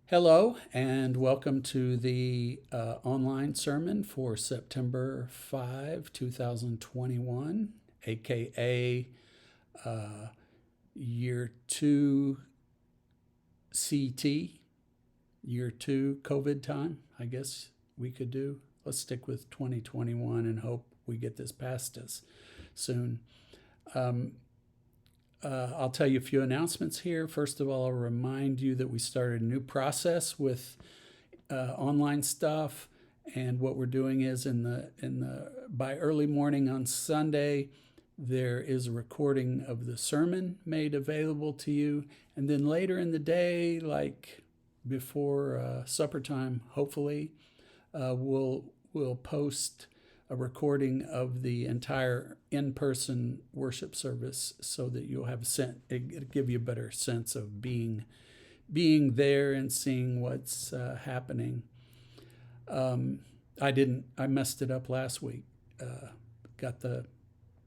Hello, and welcome to the online sermon for September 5, 2021, aka Year 2 CT, Year 2 COVID time, I guess we could do. Let's stick with 2021 and hope we get this past us soon. I'll tell you a few announcements here. First of all, I'll remind you that we started a new process with online stuff, and what we're doing is by early morning on Sunday, there is a recording of the sermon made available to you, and then later in the day, like before supper time, hopefully, we'll post a recording of the entire in-person worship service so that you'll have it'll give you a better sense of being there and seeing what's happening. I messed it up last week. Got the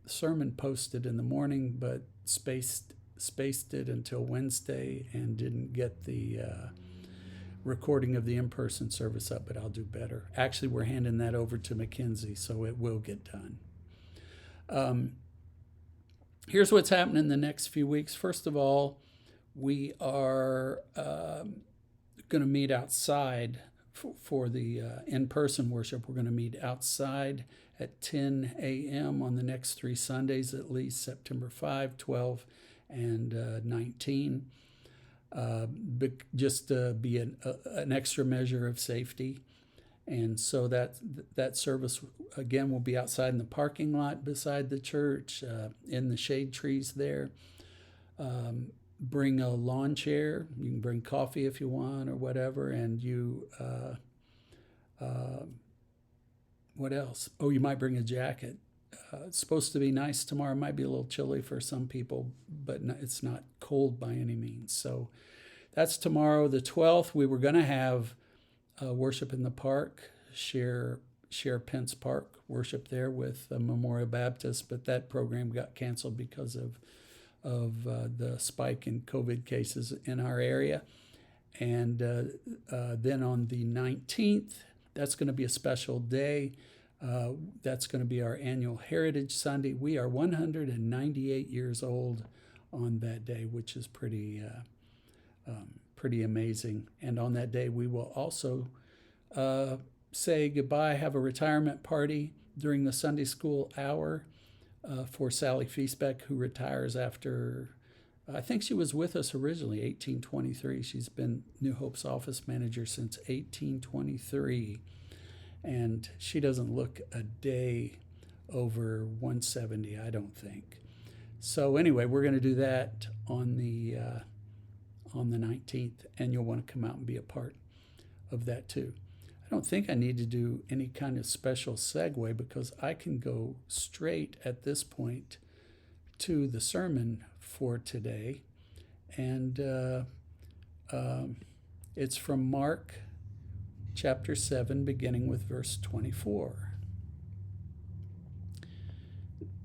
sermon posted in the morning, but spaced it until Wednesday and didn't get the recording of the in-person service up, but I'll do better. Actually, we're handing that over to Mackenzie, so it will get done. Here's what's happening in the next few weeks. First of all, we are going to meet outside for the in-person worship. We're going to meet outside at 10 a.m. on the next 3 Sundays, at least September 5, 12, and 19. Just to be an extra measure of safety. And so that service, again, will be outside in the parking lot beside the church, in the shade trees there. Bring a lawn chair. You can bring coffee if you want or whatever. And what else? Oh, you might bring a jacket. It's supposed to be nice tomorrow. It might be a little chilly for some people, but it's not cold by any means. So that's tomorrow, the 12th. We were going to have worship in the park, share Pence Park, worship there with Memorial Baptist, but that program got canceled because of the spike in COVID cases in our area. And then on the 19th, that's going to be a special day. That's going to be our annual Heritage Sunday. We are 198 years old on that day, which is pretty amazing. And on that day, we will also say goodbye, have a retirement party during the Sunday school hour for Sally Feastbeck, who retires after, I think she was with us originally, 1823. She's been New Hope's office manager since 1823. And she doesn't look a day over 170, I don't think. So anyway, we're going to do that on the 19th, and you'll want to come out and be a part of that too. I don't think I need to do any kind of special segue because I can go straight at this point to the sermon for today. And it's from Mark chapter 7, beginning with verse 24.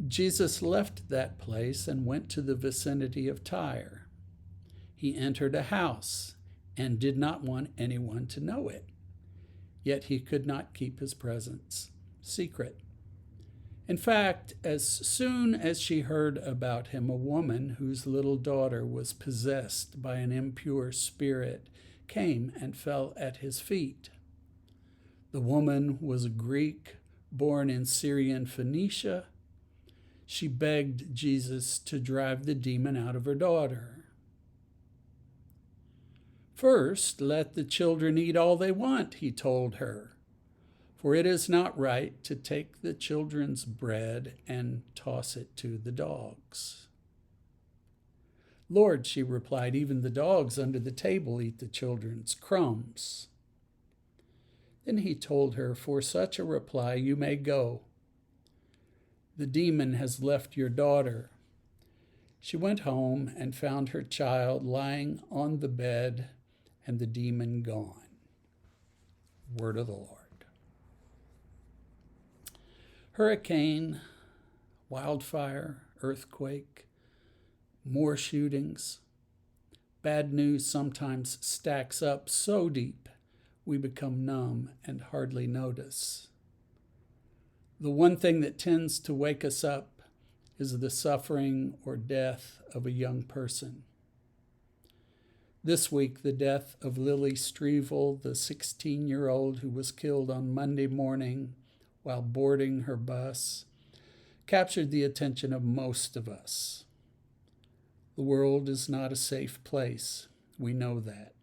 Jesus left that place and went to the vicinity of Tyre. He entered a house and did not want anyone to know it. Yet he could not keep his presence secret. In fact, as soon as she heard about him, a woman whose little daughter was possessed by an impure spirit came and fell at his feet. The woman was a Greek born in Syrian Phoenicia. She begged Jesus to drive the demon out of her daughter. First, let the children eat all they want, he told her, for it is not right to take the children's bread and toss it to the dogs. Lord, she replied, even the dogs under the table eat the children's crumbs. Then he told her, for such a reply you may go. The demon has left your daughter. She went home and found her child lying on the bed and the demon gone. Word of the Lord. Hurricane, wildfire, earthquake, more shootings. Bad news sometimes stacks up so deep we become numb and hardly notice. The one thing that tends to wake us up is the suffering or death of a young person. This week, the death of Lily Strevel, the 16-year-old who was killed on Monday morning while boarding her bus, captured the attention of most of us. The world is not a safe place. We know that.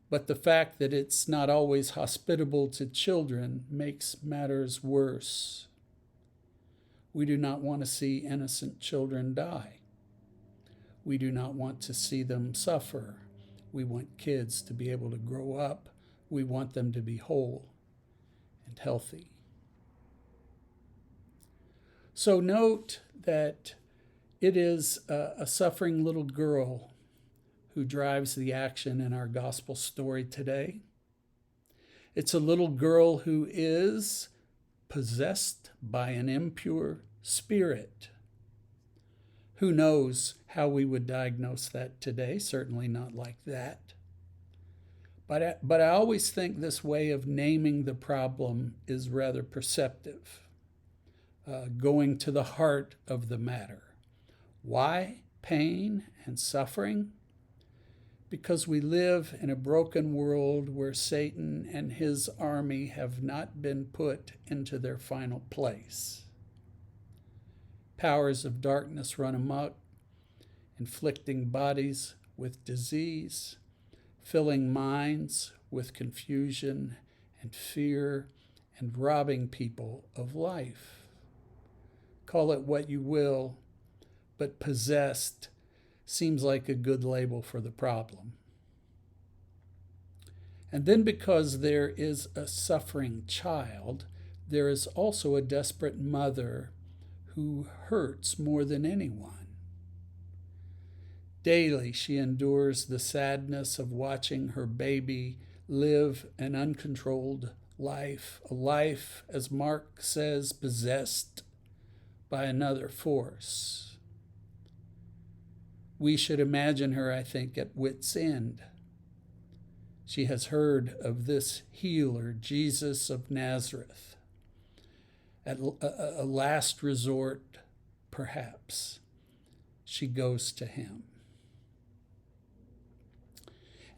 But the fact that it's not always hospitable to children makes matters worse. We do not want to see innocent children die. We do not want to see them suffer. We want kids to be able to grow up. We want them to be whole and healthy. So note that it is a suffering little girl who drives the action in our gospel story today. It's a little girl who is possessed by an impure spirit. Who knows how we would diagnose that today? Certainly not like that. But I always think this way of naming the problem is rather perceptive, going to the heart of the matter. Why pain and suffering? Because we live in a broken world where Satan and his army have not been put into their final place. Powers of darkness run amok, inflicting bodies with disease, filling minds with confusion and fear, and robbing people of life. Call it what you will, but possessed seems like a good label for the problem. And then because there is a suffering child, there is also a desperate mother who hurts more than anyone. Daily she endures the sadness of watching her baby live an uncontrolled life, a life, as Mark says, possessed by another force. We should imagine her, I think, at wit's end. She has heard of this healer, Jesus of Nazareth. At a last resort, perhaps, she goes to him.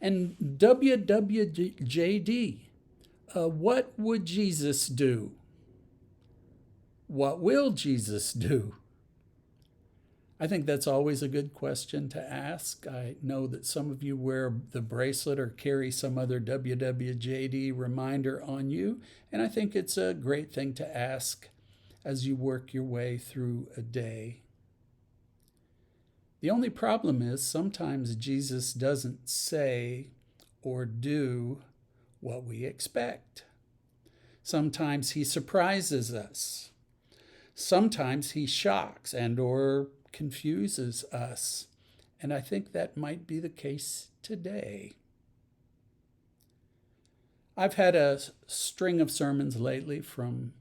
And WWJD, what would Jesus do? What will Jesus do? I think that's always a good question to ask. I know that some of you wear the bracelet or carry some other WWJD reminder on you, and I think it's a great thing to ask as you work your way through a day. The only problem is sometimes Jesus doesn't say or do what we expect. Sometimes he surprises us. Sometimes he shocks and or confuses us. And I think that might be the case today. I've had a string of sermons lately from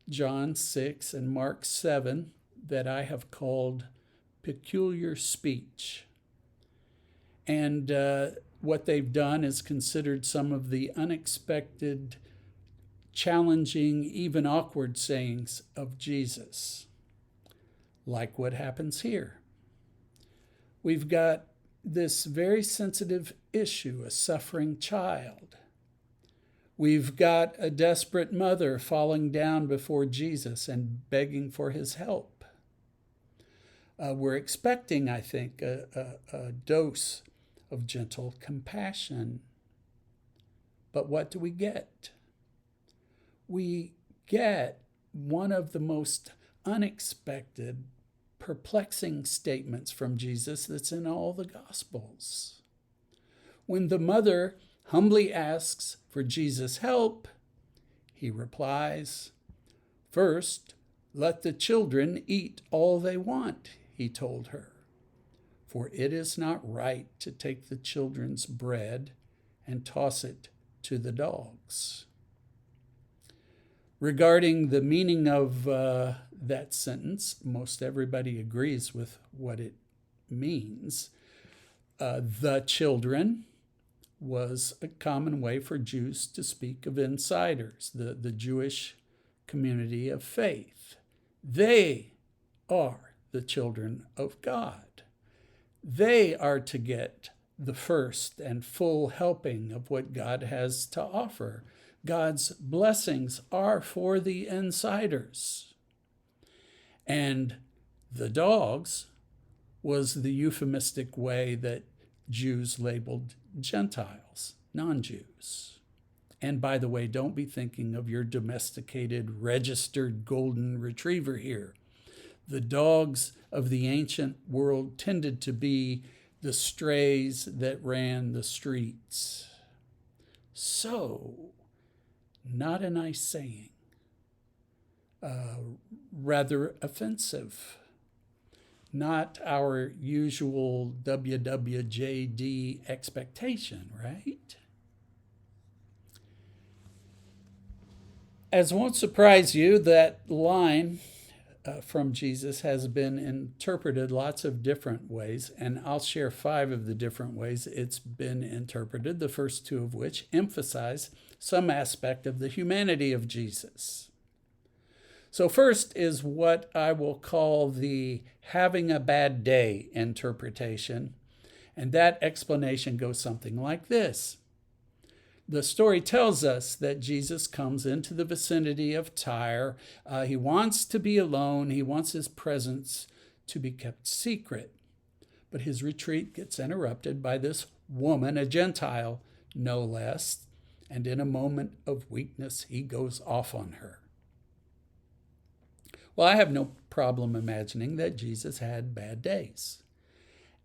John 6 and Mark 7 that I have called Peculiar Speech. And what they've done is considered some of the unexpected, challenging, even awkward sayings of Jesus, like what happens here. We've got this very sensitive issue, a suffering child. We've got a desperate mother falling down before Jesus and begging for his help. We're expecting, I think, a dose of gentle compassion. But what do we get? We get one of the most unexpected, perplexing statements from Jesus that's in all the Gospels. When the mother humbly asks for Jesus' help, he replies, "First, let the children eat all they want," he told her, "for it is not right to take the children's bread and toss it to the dogs." Regarding the meaning of that sentence, most everybody agrees with what it means. The children was a common way for Jews to speak of insiders, the Jewish community of faith. They are the children of God. They are to get the first and full helping of what God has to offer. God's blessings are for the insiders. And the dogs was the euphemistic way that Jews labeled Gentiles, non-Jews. And by the way, don't be thinking of your domesticated, registered golden retriever here. The dogs of the ancient world tended to be the strays that ran the streets. So, not a nice saying. Rather offensive. Not our usual WWJD expectation, right? As won't surprise you, that line from Jesus has been interpreted lots of different ways, and I'll share 5 of the different ways it's been interpreted, the first 2 of which emphasize some aspect of the humanity of Jesus. So first is what I will call the having a bad day interpretation, and that explanation goes something like this. The story tells us that Jesus comes into the vicinity of Tyre. He wants to be alone. He wants his presence to be kept secret. But his retreat gets interrupted by this woman, a Gentile, no less, and in a moment of weakness, he goes off on her. Well, I have no problem imagining that Jesus had bad days.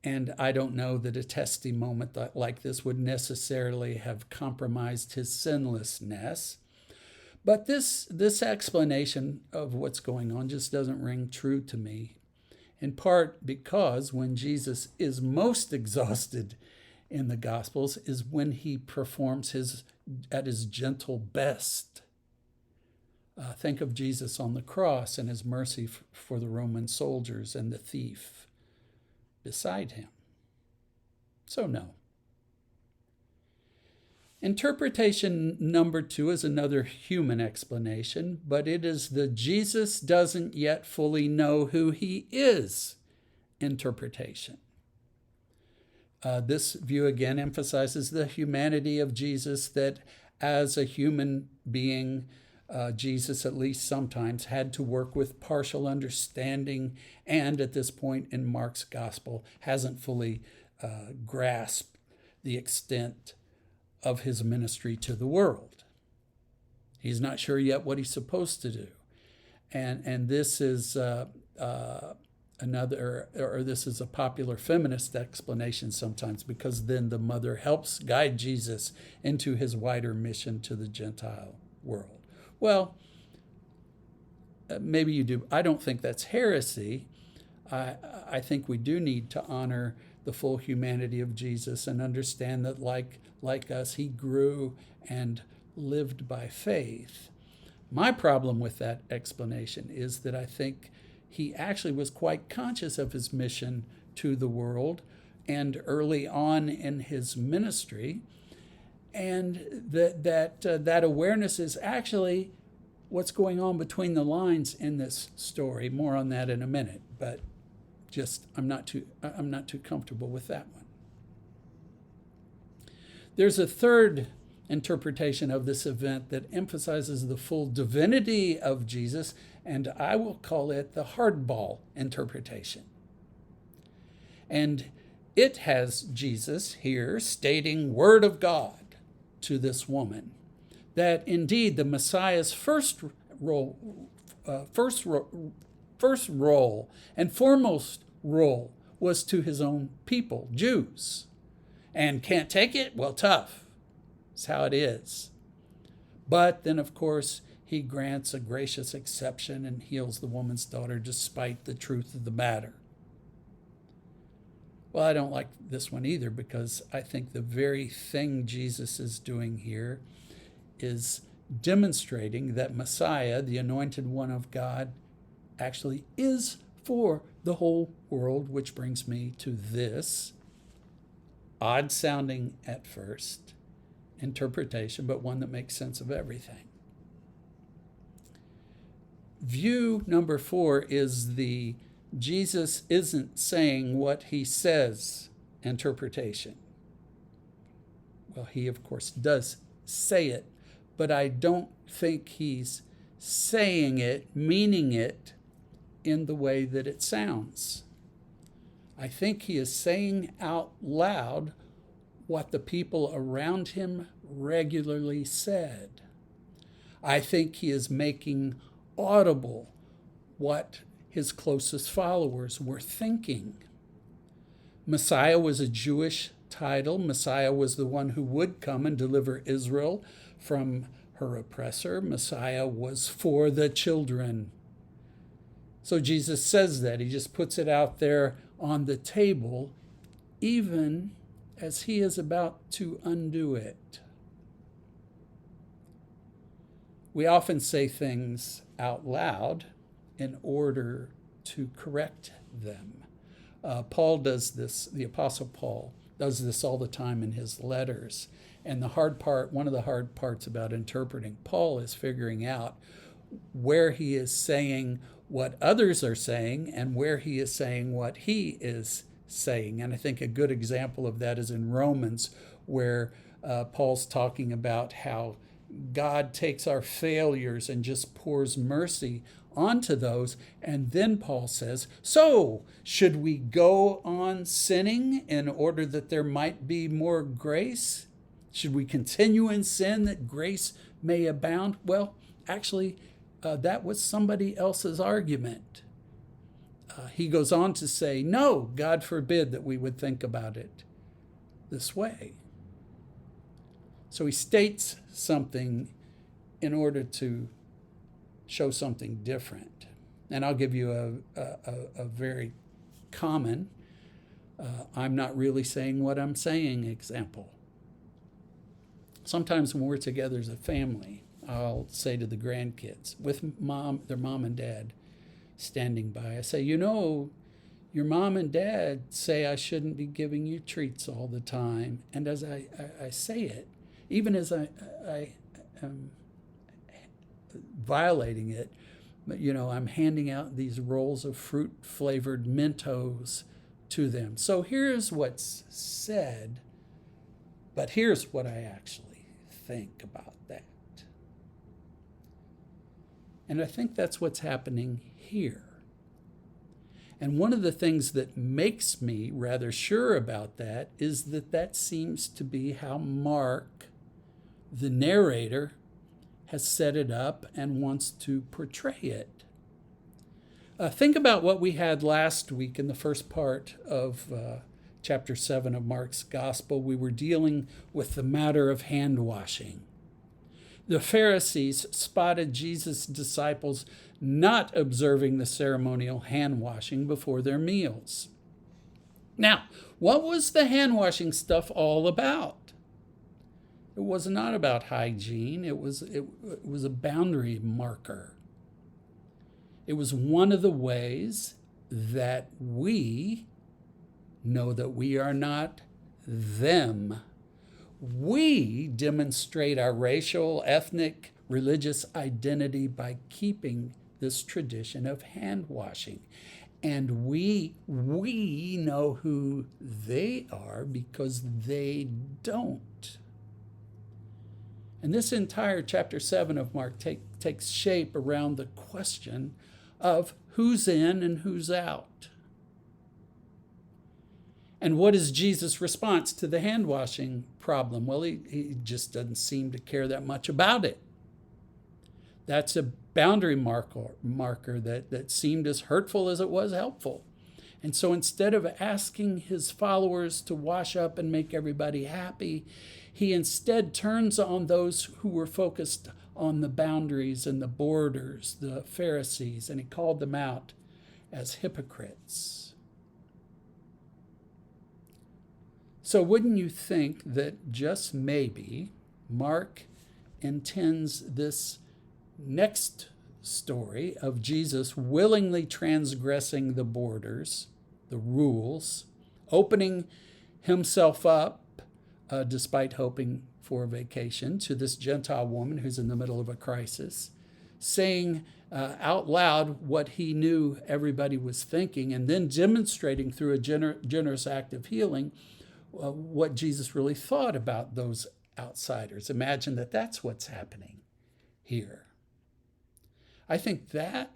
And I don't know that a testy moment like this would necessarily have compromised his sinlessness. But this explanation of what's going on just doesn't ring true to me, in part because when Jesus is most exhausted in the Gospels is when he performs at his gentle best. Think of Jesus on the cross and his mercy for the Roman soldiers and the thief beside him. So no. Interpretation number 2 is another human explanation, but it is the Jesus doesn't yet fully know who he is interpretation. This view again emphasizes the humanity of Jesus, that as a human being, Jesus, at least sometimes, had to work with partial understanding, and at this point in Mark's gospel, hasn't fully grasped the extent of his ministry to the world. He's not sure yet what he's supposed to do. And this is this is a popular feminist explanation sometimes, because then the mother helps guide Jesus into his wider mission to the Gentile world. Well, maybe you do. I don't think that's heresy. I think we do need to honor the full humanity of Jesus and understand that like us, he grew and lived by faith. My problem with that explanation is that I think he actually was quite conscious of his mission to the world and early on in his ministry, and that awareness is actually what's going on between the lines in this story. More on that in a minute, but I'm not too comfortable with that one. There's a third interpretation of this event that emphasizes the full divinity of Jesus, and I will call it the hardball interpretation. And it has Jesus here stating word of God to this woman, that indeed the Messiah's first role and foremost role was to his own people, Jews. And can't take it? Well, tough. It's how it is. But then, of course, he grants a gracious exception and heals the woman's daughter despite the truth of the matter. Well, I don't like this one either, because I think the very thing Jesus is doing here is demonstrating that Messiah, the anointed one of God, actually is for the whole world, which brings me to this. odd sounding at first interpretation, but one that makes sense of everything. View number 4 is the Jesus isn't saying what he says interpretation. Well, he, of course, does say it, but I don't think he's saying it, meaning it in the way that it sounds. I think he is saying out loud what the people around him regularly said. I think he is making audible what his closest followers were thinking. Messiah was a Jewish title. Messiah was the one who would come and deliver Israel from her oppressor. Messiah was for the children. So Jesus says that. He just puts it out there on the table, even as he is about to undo it. We often say things out loud in order to correct them. Paul does this, the Apostle Paul does this all the time in his letters. And one of the hard parts about interpreting Paul is figuring out where he is saying what others are saying and where he is saying what he is saying. And I think a good example of that is in Romans, where Paul's talking about how God takes our failures and just pours mercy onto those. And then Paul says, so should we go on sinning in order that there might be more grace? Should we continue in sin that grace may abound? Well, actually, that was somebody else's argument. He goes on to say, no, God forbid that we would think about it this way. So he states something in order to show something different. And I'll give you a very common, I'm not really saying what I'm saying example. Sometimes when we're together as a family, I'll say to the grandkids, with their mom and dad standing by, I say, your mom and dad say I shouldn't be giving you treats all the time. And as I say it, even as I am violating it, but I'm handing out these rolls of fruit-flavored Mentos to them. So here's what's said, but here's what I actually think about that. And I think that's what's happening here. And one of the things that makes me rather sure about that is that seems to be how Mark, the narrator, has set it up and wants to portray it. Think about what we had last week in the first part of chapter 7 of Mark's Gospel. We were dealing with the matter of hand washing. The Pharisees spotted Jesus' disciples not observing the ceremonial hand washing before their meals. Now, what was the hand washing stuff all about? It was not about hygiene. It was a boundary marker. It was one of the ways that we know that we are not them. We demonstrate our racial, ethnic, religious identity by keeping this tradition of hand washing. And we know who they are because they don't. And this entire chapter 7 of Mark takes shape around the question of who's in and who's out. And what is Jesus' response to the hand washing problem? Well, he just doesn't seem to care that much about it. That's a boundary marker that seemed as hurtful as it was helpful. And so instead of asking his followers to wash up and make everybody happy, he instead turns on those who were focused on the boundaries and the borders, the Pharisees, and he called them out as hypocrites. So wouldn't you think that just maybe Mark intends this next story of Jesus willingly transgressing the borders, the rules, opening himself up, despite hoping for a vacation, to this Gentile woman who's in the middle of a crisis, saying out loud what he knew everybody was thinking, and then demonstrating through a generous act of healing what Jesus really thought about those outsiders. Imagine that that's what's happening here. I think that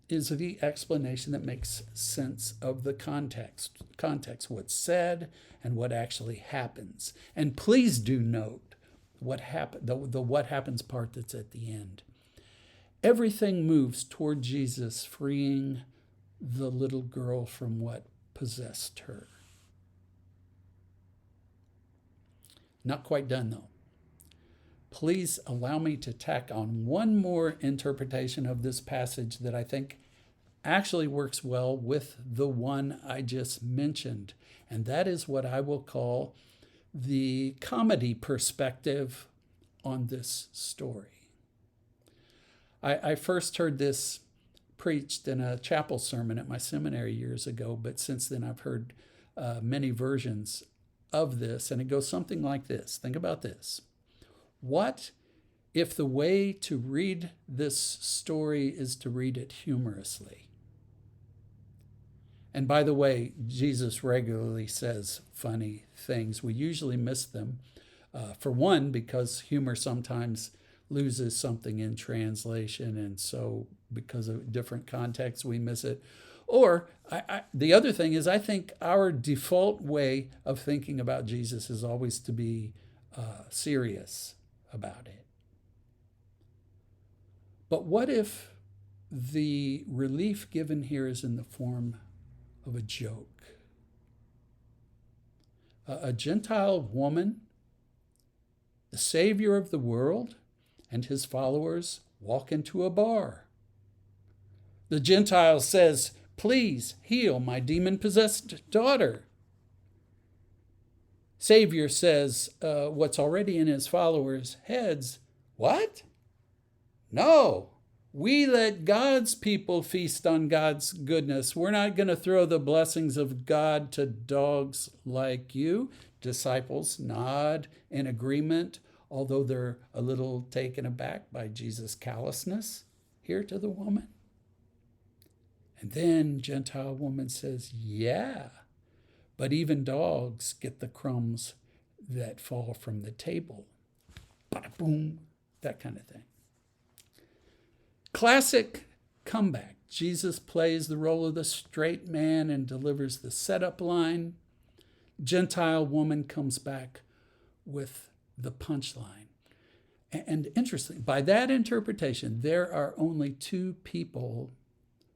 is the explanation that makes sense of the context, what's said and what actually happens. And please do note what happened, the what happens part that's at the end. Everything moves toward Jesus freeing the little girl from what possessed her. Not quite done, though. Please allow me to tack on one more interpretation of this passage that I think actually works well with the one I just mentioned. And that is what I will call the comedy perspective on this story. I first heard this preached in a chapel sermon at my seminary years ago, but since then I've heard many versions of this, and it goes something like this. Think about this. What if the way to read this story is to read it humorously? And by the way, Jesus regularly says funny things. We usually miss them. For one, because humor sometimes loses something in translation, and so because of different contexts, we miss it. Or the other thing is, I think our default way of thinking about Jesus is always to be serious about it. But what if the relief given here is in the form of a joke? A Gentile woman, the Savior of the world, and his followers walk into a bar. The Gentile says, "Please heal my demon-possessed daughter." Savior says what's already in his followers' heads. What? No, we let God's people feast on God's goodness. We're not going to throw the blessings of God to dogs like you. Disciples nod in agreement, although they're a little taken aback by Jesus' callousness here to the woman. And then Gentile woman says, yeah, but even dogs get the crumbs that fall from the table. Bada boom, that kind of thing. Classic comeback. Jesus plays the role of the straight man and delivers the setup line. Gentile woman comes back with the punchline. And interesting, by that interpretation, there are only two people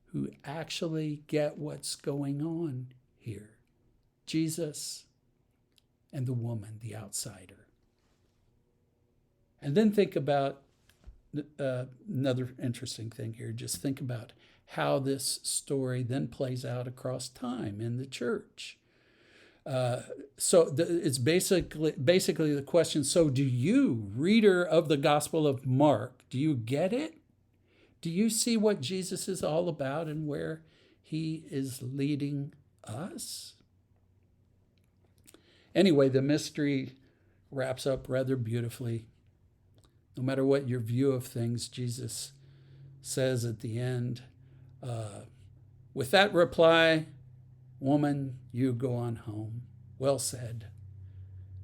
who actually get what's going on here. Jesus and the woman, the outsider. And then think about another interesting thing here. Just think about how this story then plays out across time in the church. It's basically the question, so do you, reader of the Gospel of Mark, do you get it? Do you see what Jesus is all about and where he is leading us? Anyway, the mystery wraps up rather beautifully. No matter what your view of things, Jesus says at the end, with that reply, woman, you go on home. Well said.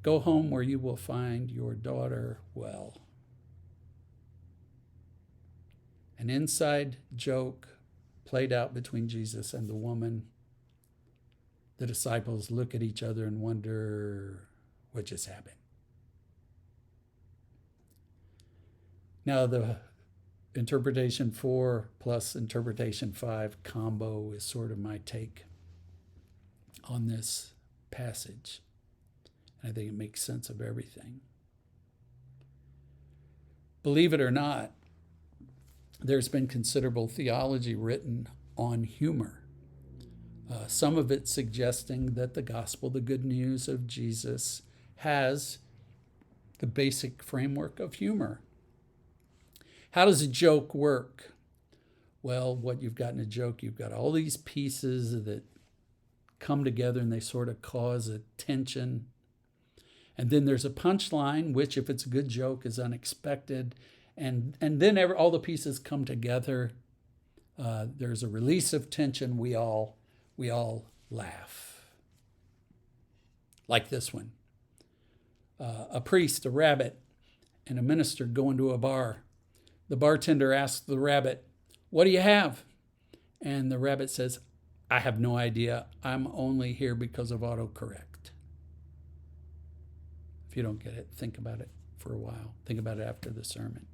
Go home where you will find your daughter well. An inside joke played out between Jesus and the woman. The disciples look at each other and wonder what just happened. Now, the interpretation 4 plus interpretation 5 combo is sort of my take on this passage. And I think it makes sense of everything. Believe it or not, there's been considerable theology written on humor. Some of it suggesting that the gospel, the good news of Jesus, has the basic framework of humor. How does a joke work? Well, what you've got in a joke, you've got all these pieces that come together and they sort of cause a tension. And then there's a punchline, which, if it's a good joke, is unexpected. And then all the pieces come together. There's a release of tension. We all laugh. Like this one. A priest, a rabbit, and a minister go into a bar. The bartender asks the rabbit, "What do you have?" And the rabbit says, "I have no idea. I'm only here because of autocorrect." If you don't get it, think about it for a while. Think about it after the sermon.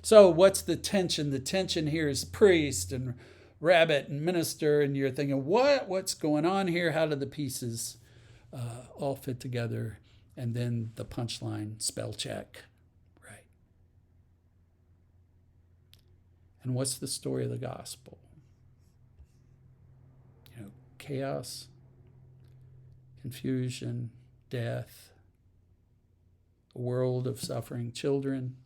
So what's the tension? The tension here is priest and rabbit and minister, and you're thinking, what's going on here? How do the pieces all fit together? And then the punchline, spell check. Right. And what's the story of the gospel? Chaos, confusion, death, a world of suffering children.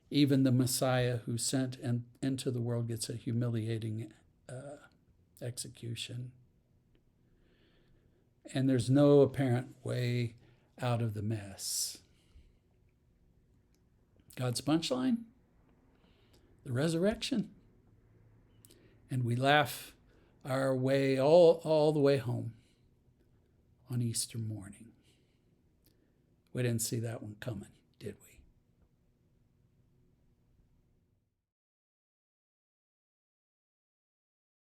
Even the Messiah who sent into the world gets a humiliating execution. And there's no apparent way out of the mess. God's punchline? The resurrection. And we laugh our way all the way home on Easter morning. We didn't see that one coming, did we?